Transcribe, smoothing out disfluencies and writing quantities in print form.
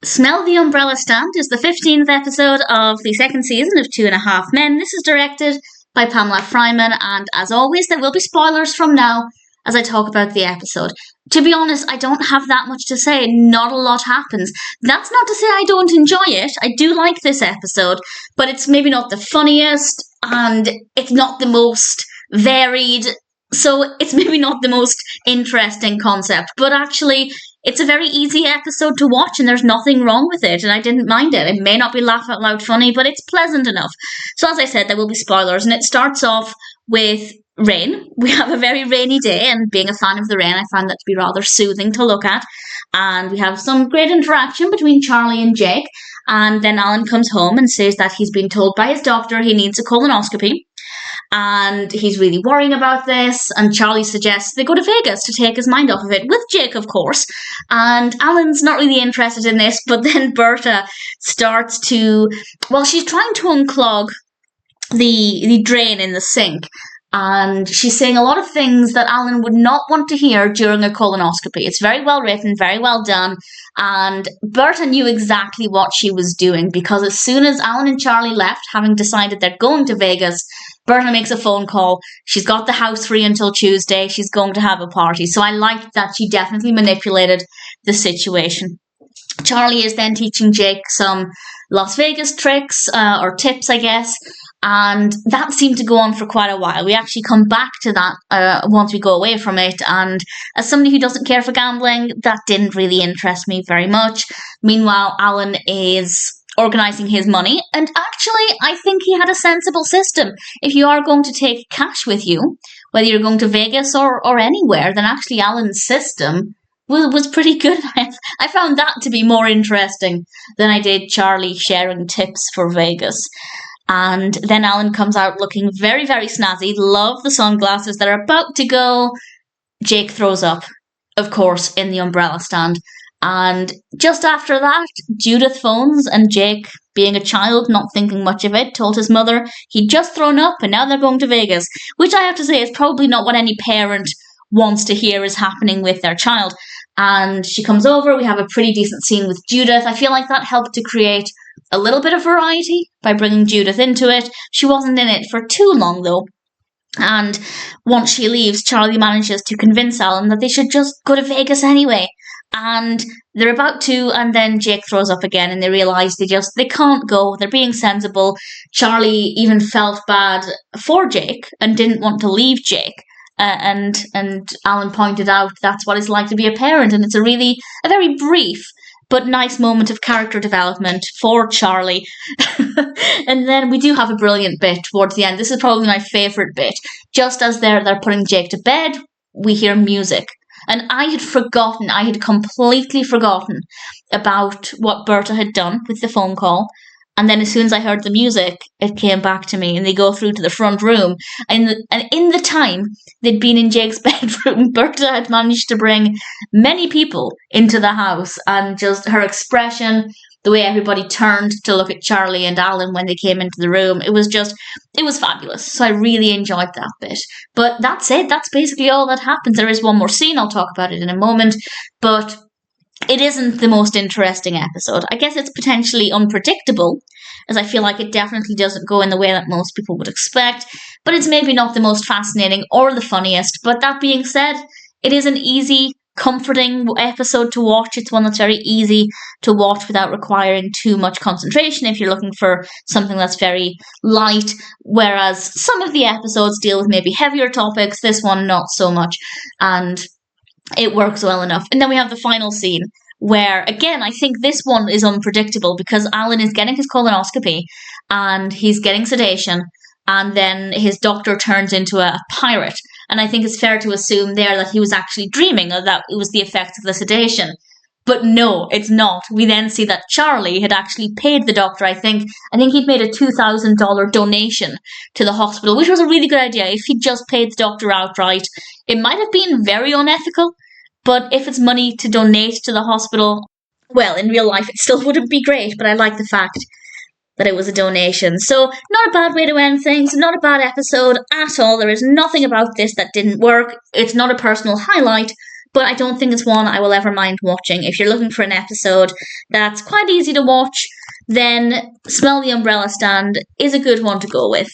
Smell the Umbrella Stand is the 15th episode of the second season of 2.5 Men. This is directed by Pamela Fryman, and as always, there will be spoilers from now as I talk about the episode. To be honest, I don't have that much to say. Not a lot happens. That's not to say I don't enjoy it. I do like this episode, but it's maybe not the funniest, and it's not the most varied, so it's maybe not the most interesting concept, but actually it's a very easy episode to watch and there's nothing wrong with it, and I didn't mind it. It may not be laugh out loud funny, but it's pleasant enough. So as I said, there will be spoilers, and it starts off with rain. We have a very rainy day, and being a fan of the rain, I find that to be rather soothing to look at. And we have some great interaction between Charlie and Jake, and then Alan comes home and says that he's been told by his doctor he needs a colonoscopy. And he's really worrying about this, and Charlie suggests they go to Vegas to take his mind off of it, with Jake, of course. And Alan's not really interested in this, but then Berta starts to, well, she's trying to unclog the drain in the sink, and she's saying a lot of things that Alan would not want to hear during a colonoscopy. It's very well written, very well done, and Berta knew exactly what she was doing, because as soon as Alan and Charlie left, having decided they're going to Vegas, Berta makes a phone call. She's got the house free until Tuesday. She's going to have a party. So I liked that she definitely manipulated the situation. Charlie is then teaching Jake some Las Vegas tricks, or tips, I guess. And that seemed to go on for quite a while. We actually come back to that once we go away from it. And as somebody who doesn't care for gambling, that didn't really interest me very much. Meanwhile, Alan is organising his money, and actually I think he had a sensible system. If you are going to take cash with you, whether you're going to Vegas or anywhere, then actually Alan's system was pretty good. I found that to be more interesting than I did Charlie sharing tips for Vegas. And then Alan comes out looking very, very snazzy. Love the sunglasses that are about to go. Jake throws up, of course, in the umbrella stand. And just after that, Judith phones, and Jake, being a child, not thinking much of it, told his mother he'd just thrown up and now they're going to Vegas, which I have to say is probably not what any parent wants to hear is happening with their child. And she comes over, we have a pretty decent scene with Judith. I feel like that helped to create a little bit of variety by bringing Judith into it. She wasn't in it for too long, though. And once she leaves, Charlie manages to convince Alan that they should just go to Vegas anyway. And they're about to, and then Jake throws up again, and they realise they can't go. They're being sensible. Charlie even felt bad for Jake and didn't want to leave Jake. And Alan pointed out that's what it's like to be a parent, and it's a very brief but nice moment of character development for Charlie. And then we do have a brilliant bit towards the end. This is probably my favourite bit. Just as they're putting Jake to bed, we hear music. And I had completely forgotten about what Berta had done with the phone call. And then as soon as I heard the music, it came back to me, and they go through to the front room. And in the time they'd been in Jake's bedroom, Berta had managed to bring many people into the house, and just her expression, the way everybody turned to look at Charlie and Alan when they came into the room, it was fabulous. So I really enjoyed that bit. But that's it. That's basically all that happens. There is one more scene. I'll talk about it in a moment. But it isn't the most interesting episode. I guess it's potentially unpredictable, as I feel like it definitely doesn't go in the way that most people would expect. But it's maybe not the most fascinating or the funniest. But that being said, it is an easy, comforting episode to watch. It's one that's very easy to watch without requiring too much concentration if you're looking for something that's very light, whereas some of the episodes deal with maybe heavier topics, this one not so much, and it works well enough. And then we have the final scene where, again, I think this one is unpredictable because Alan is getting his colonoscopy and he's getting sedation, and then his doctor turns into a pirate. And I think it's fair to assume there that he was actually dreaming, or that it was the effects of the sedation. But no, it's not. We then see that Charlie had actually paid the doctor, I think he'd made a $2,000 donation to the hospital, which was a really good idea. If he'd just paid the doctor outright, it might have been very unethical. But if it's money to donate to the hospital, well, in real life it still wouldn't be great. But I like the fact that it was a donation. So not a bad way to end things, not a bad episode at all. There is nothing about this that didn't work. It's not a personal highlight, but I don't think it's one I will ever mind watching. If you're looking for an episode that's quite easy to watch, then Smell the Umbrella Stand is a good one to go with.